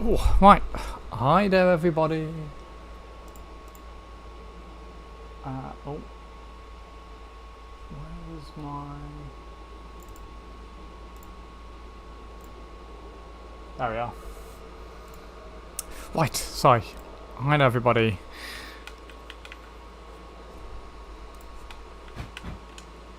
Oh, right. Hi there, everybody. Oh. Where is my... There we are. Right, sorry. Hi there, everybody.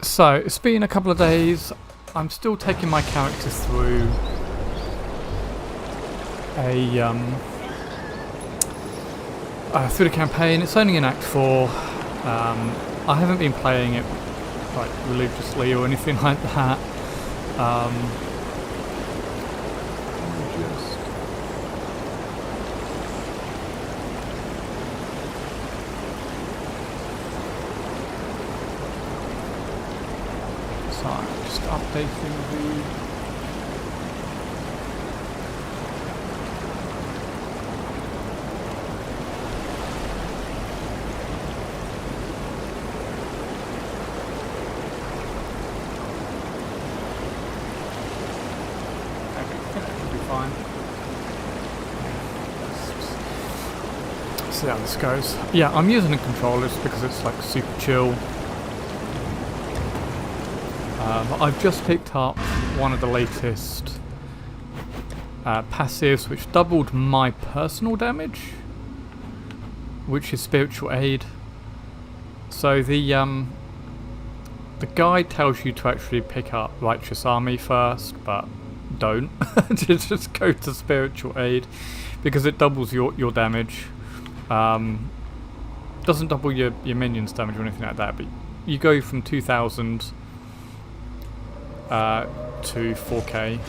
So, it's been a couple of days. I'm still taking my character through through the campaign. It's only in Act 4. I haven't been playing it like religiously or anything like that. So I'm just updating the... See how this goes. Yeah, I'm using the controllers because it's like super chill. I've just picked up one of the latest passives which doubled my personal damage, which is Spiritual Aid. So the guide tells you to actually pick up Righteous Army first, but don't. Just go to Spiritual Aid because it doubles your damage. Doesn't double your minions damage or anything like that, but you go from 2000 to 4k,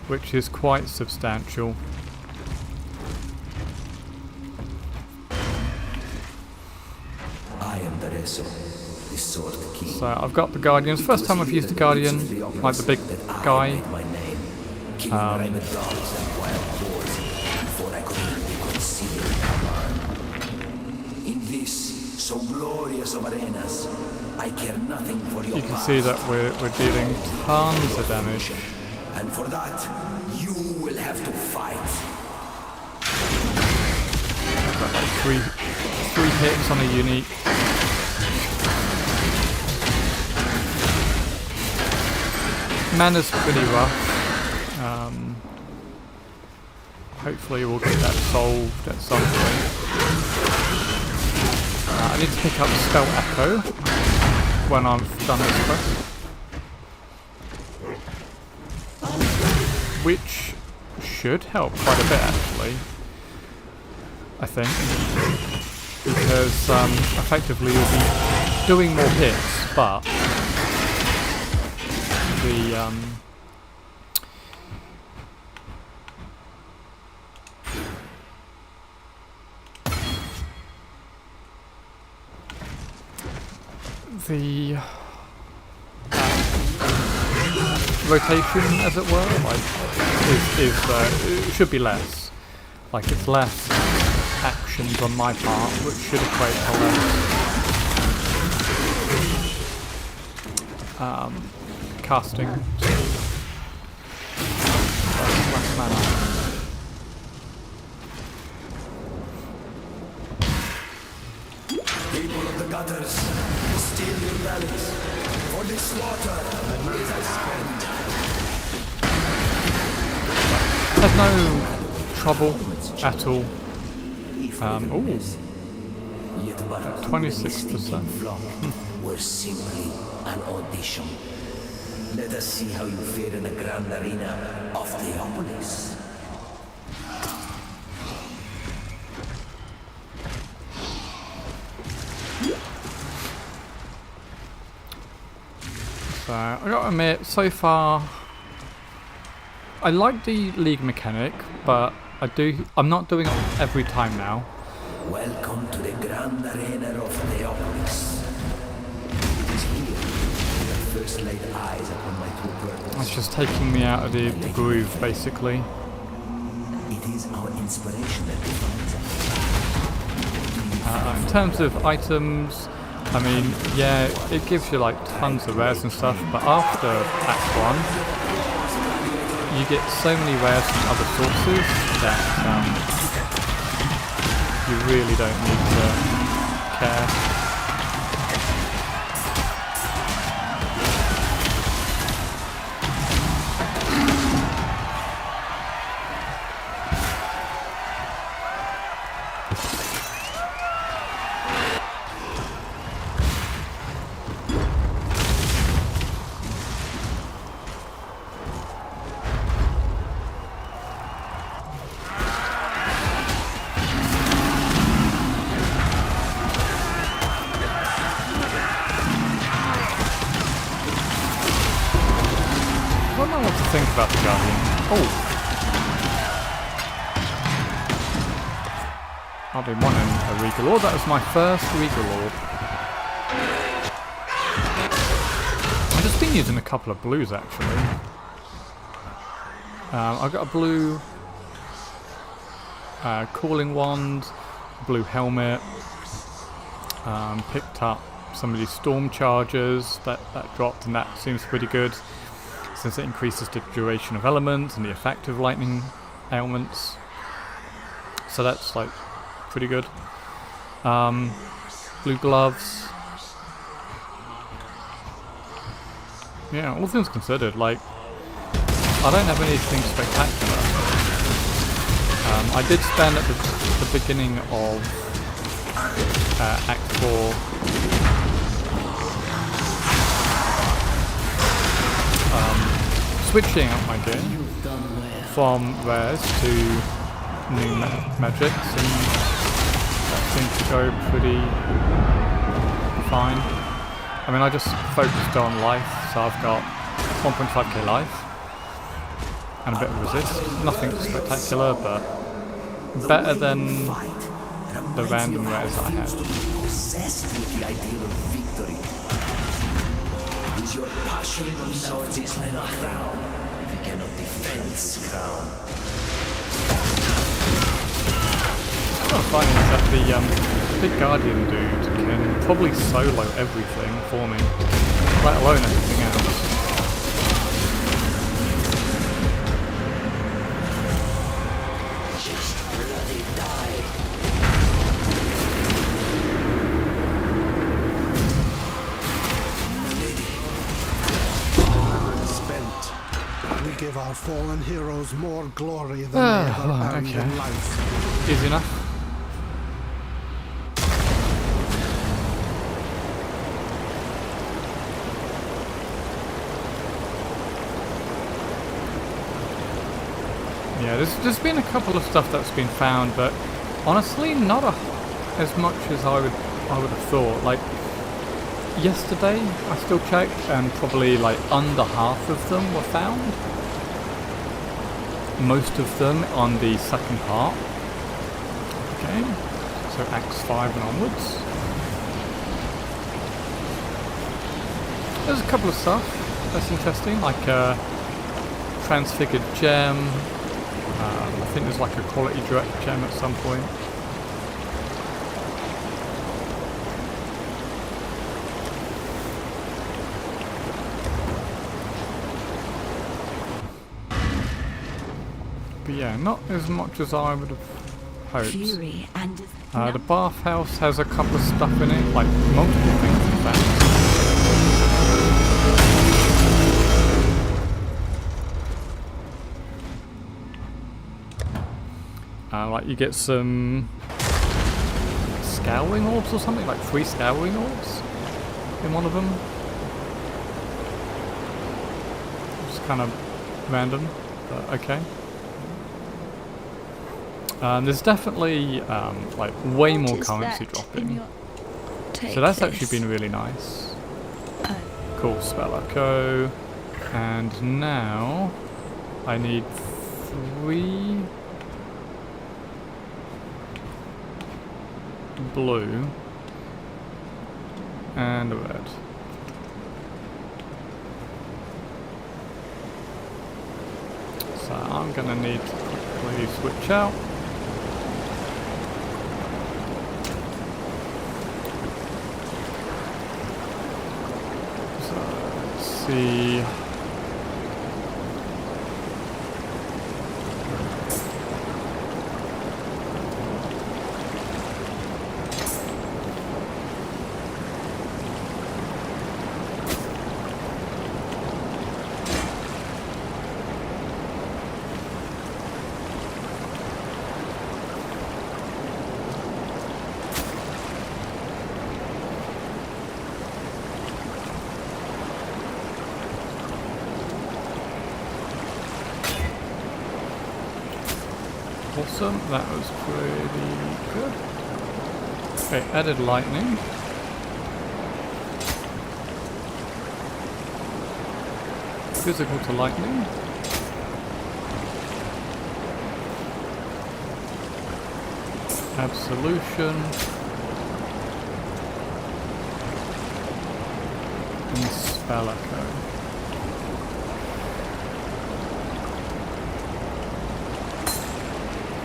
which is quite substantial. I am the Reso, the sword king. So I've got the Guardians. First time I've used the Guardian, like the big guy. So glorious of arenas, I care nothing for your You can see that we're dealing tons of damage. And for that, you will have to fight. Got like three hits on a unique. Mana's pretty rough. Hopefully we'll get that solved at some point. I need to pick up Spell Echo when I've done this quest, which should help quite a bit actually, I think, because effectively you'll be doing more hits, but the rotation, as it were, like it should be less. Like it's less actions on my part, which should equate to less casting. Less mana. People of the gutters, steal your valleys, for the slaughter is at hand. Had no trouble at all. 26%. Were simply an audition. Let us see how you fare in the grand arena of Theopolis. So I gotta admit, so far I like the league mechanic, but I'm not doing it every time now. Welcome to the grand arena of Theopolis. It is here that I first laid eyes upon my true purpose. It's just taking me out of the groove, basically. It is our inspiration that defines us. In terms of items, I mean, yeah, it gives you like tons of rares and stuff, but after Act 1, you get so many rares from other sources that you really don't need to care. I don't know what to think about the Guardian. Oh! I've been wanting a Regal Orb. That was my first Regal Orb. I've just been using a couple of blues actually. I've got a blue Calling Wand, blue helmet, picked up some of these Storm Chargers that dropped, and that seems pretty good since it increases the duration of elements and the effect of lightning ailments. So that's like pretty good. Blue gloves. Yeah, all things considered, like I don't have anything spectacular. I did spend at the beginning of Act 4 switching up my game from rares to new magics, and that seems to go pretty fine. I mean, I just focused on life, so I've got 1.5k life and a bit of resist. Nothing spectacular, but better than the random rares that I had. Obsessed with the ideal of victory. Is your passion on this like a crown? We cannot defend this crown. What I'm finding is that the big Guardian dude can probably solo everything for me, let alone everything else. Just bloody die. Spent. We give our fallen heroes more glory than they ever earned in life. Easy enough. Yeah, there's been a couple of stuff that's been found, but honestly, not as much as I would have thought. Like yesterday, I still checked, and probably like under half of them were found. Most of them on the second part. Okay, so Acts 5 and onwards. There's a couple of stuff that's interesting, like transfigured gem. I think there's like a quality direct gem at some point. But yeah, not as much as I would have hoped. The bathhouse has a couple of stuff in it, like multiple things in fact. Like you get some scouring orbs or something, like 3 scouring orbs in one of them. Just kind of random, but okay. There's definitely like way more currency dropping, so that's actually been really nice. Cool, spell echo, and now I need 3 blue and a red. So I'm gonna need to quickly switch out. So let's see. Awesome, that was pretty good. Okay, added lightning. Physical to lightning. Absolution. And spell echo.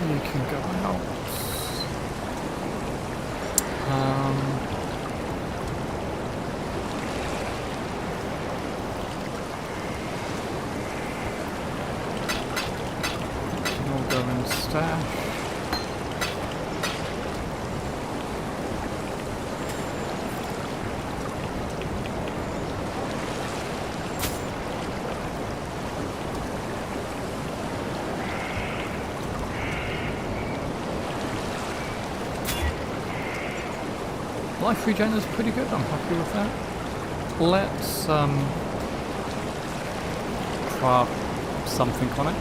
You can go out. We'll go and stash. Life regen is pretty good, I'm happy with that. Let's craft something on it.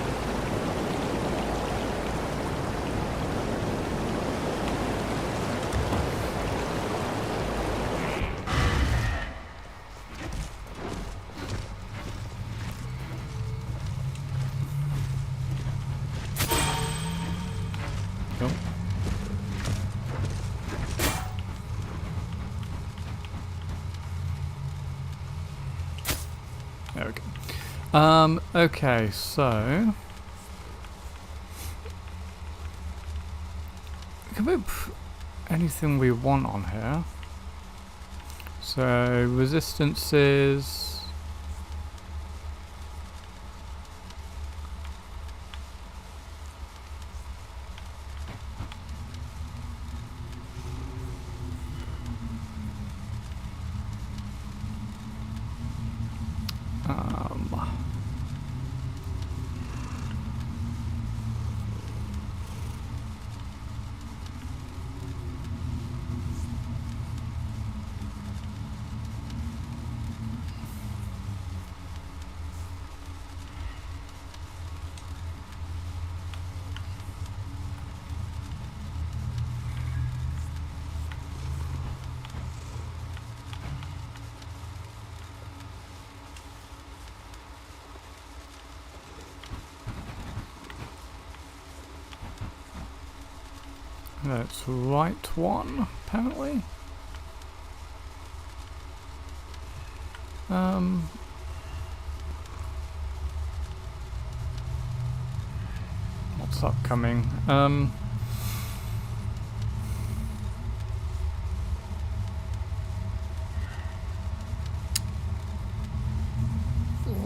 Cool. There we go. Okay, so we can put anything we want on here. So resistances. That's right one, apparently. What's upcoming?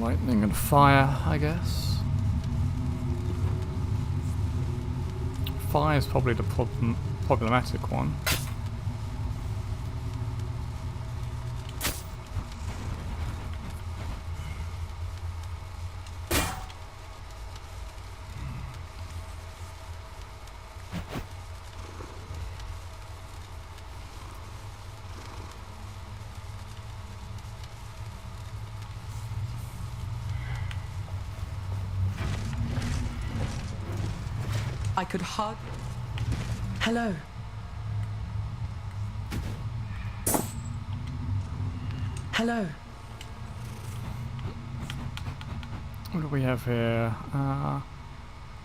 Lightning and fire, I guess. Fire is probably the problematic one. I could hug. Hello. Hello. What do we have here?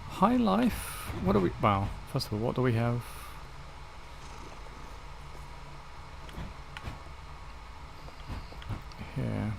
High life. What do we? Well, first of all, what do we have? Here.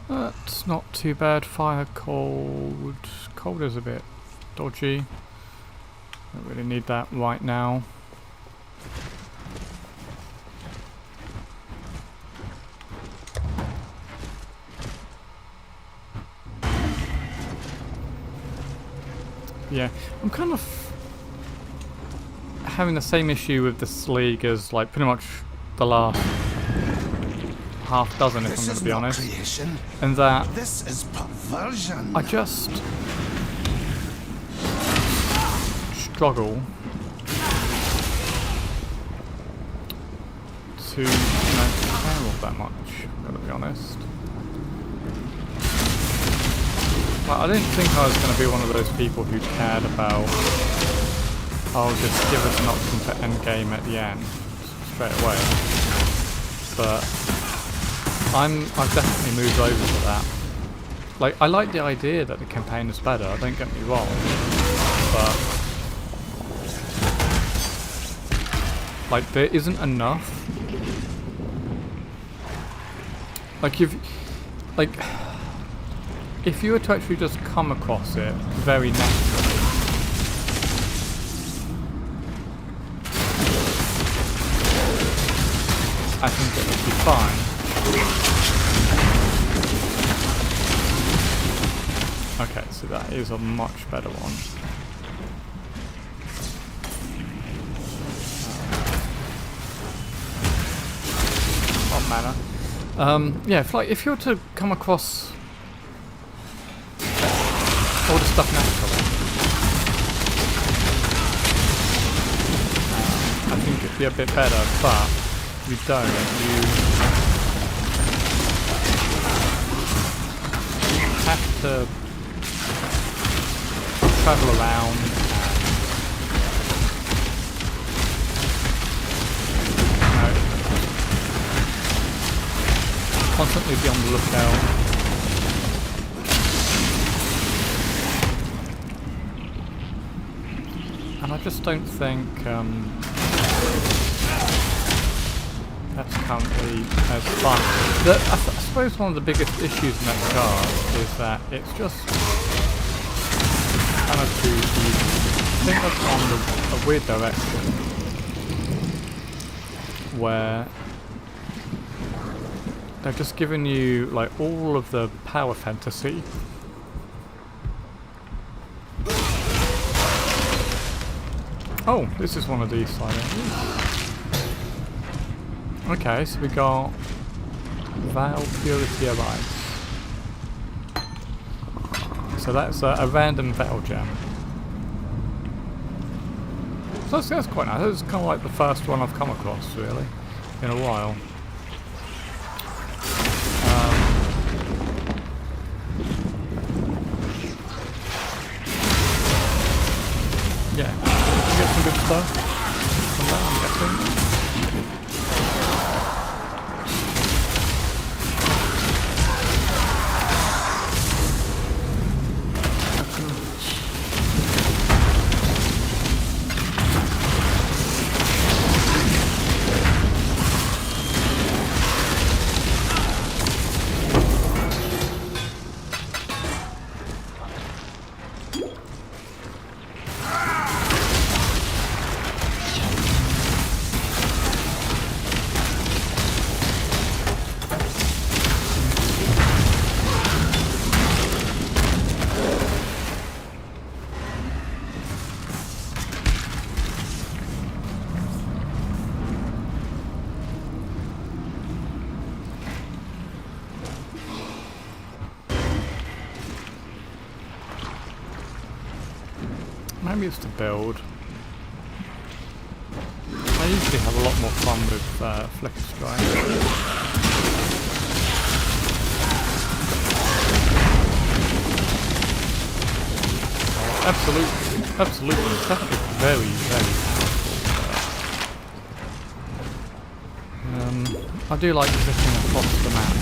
That's not too bad. Fire, cold. Cold is a bit dodgy. Don't really need that right now. Yeah, I'm kind of having the same issue with this league as like pretty much the last half dozen, if I'm going to be honest. Creation. And that This is perversion. I just struggle to care all that much, I'm going to be honest. Like, I didn't think I was going to be one of those people who cared about, I'll just give us an option for endgame at the end, straight away. But I've definitely moved over to that. Like, I like the idea that the campaign is better, don't get me wrong, but like, there isn't enough. Like, if you were to actually just come across it very naturally, I think it would be fine. Okay, so that is a much better one. What manner? Yeah, if you were to come across all the stuff naturally, I think it'd be a bit better, but you don't. You have to travel around and constantly be on the lookout. And I just don't think that's currently as fun. I suppose one of the biggest issues in that card is that it's just kind of too easy. I think that's on a weird direction where they're just giving you like all of the power fantasy. Oh, this is one of these side entries. Okay, so we got Veil Purity of Ice. So that's a random Veil gem. So that's quite nice. It's kind of like the first one I've come across, really, in a while. Yeah, you get some good stuff from that, I'm guessing. Maybe it's to build. I usually have a lot more fun with Flicker Strike. Absolutely, absolutely. It's actually very, very powerful. I do like zipping across the map.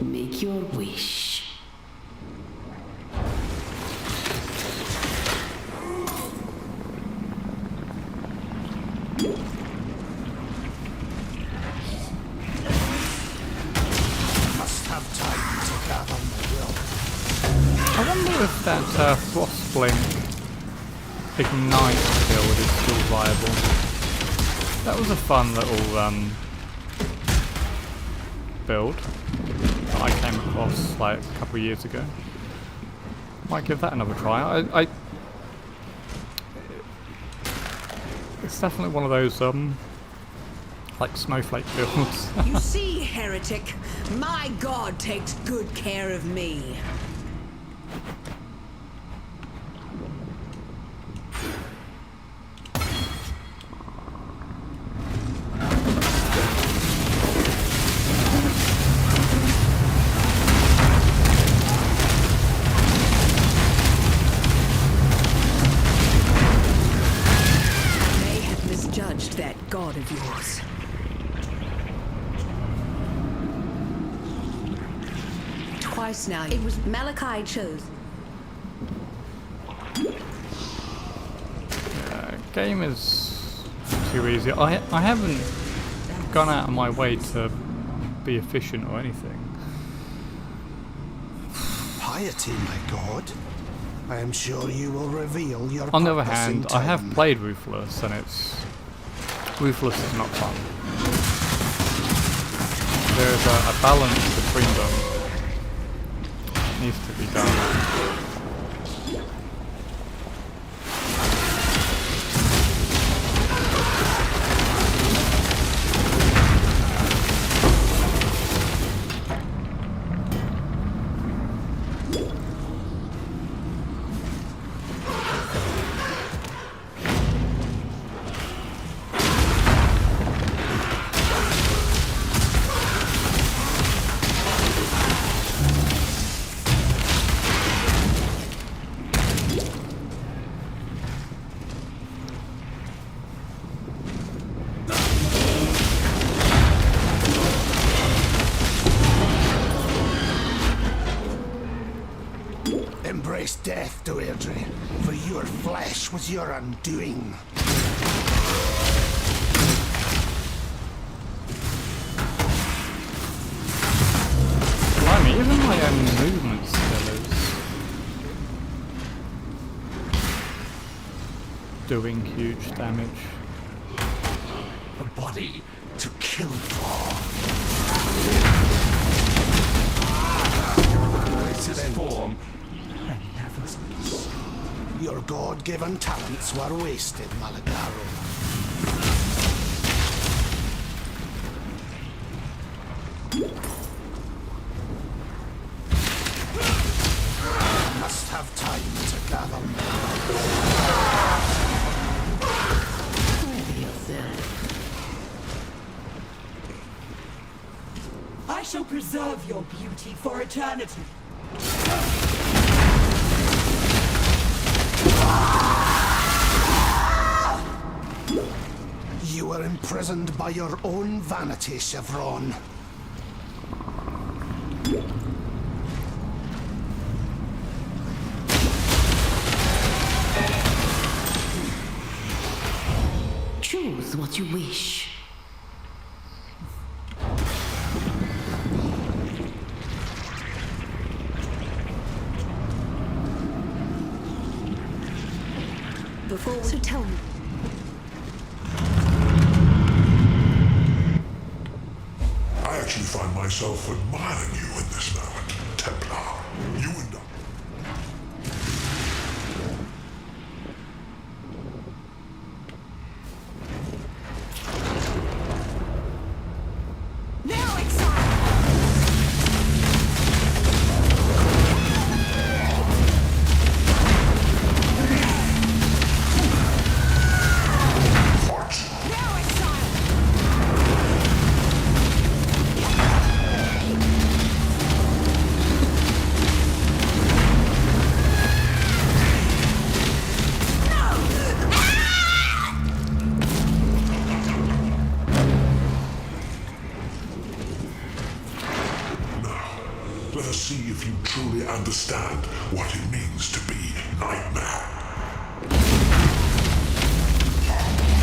Make your wish. if that Frostblink Ignite build is still viable. That was a fun little build that I came across like a couple of years ago. Might give that another try. It's definitely one of those like snowflake builds. You see, heretic, my god takes good care of me. That god of yours. Twice now. It was Malachi chose. Game is too easy. I haven't gone out of my way to be efficient or anything. Piety, my god. I am sure you will reveal your On the other purpose in hand, I have time. played Ruthless and Ruthless is not fun. There's a balance between them that needs to be done. Embrace death, Deirdre, for your flesh was your undoing. Blimey, even my own movement still is doing huge damage. A body to kill for. This form. Your God-given talents were wasted, Malagaro. Must have time to gather I shall preserve your beauty for eternity. You were imprisoned by your own vanity, Chevron. Choose what you wish. So tell me. I actually find myself admiring you in this moment, Templar. You and I. Now, Exile! Now, Exile! Let us see if you truly understand what it means to be Nightmare.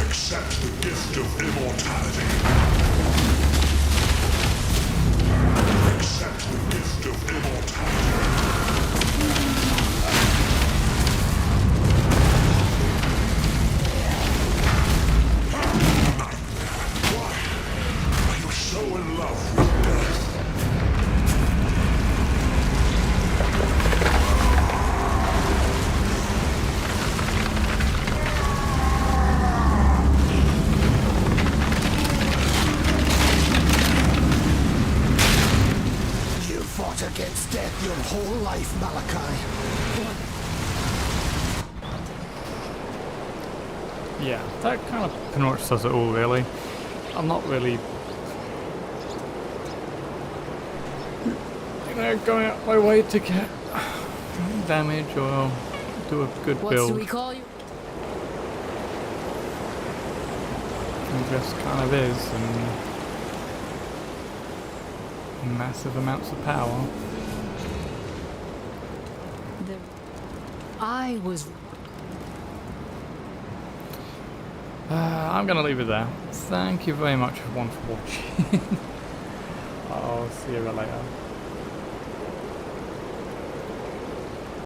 Accept the gift of immortality. Accept the gift of immortality. life, Malachi. Yeah, that kind of pretty much does it all, really. I'm not really, you know, going out my way to get damage or do a good build. What do we call you? It just kind of is, and massive amounts of power. I was. I'm gonna leave it there. Thank you very much everyone for watching. I'll see you later.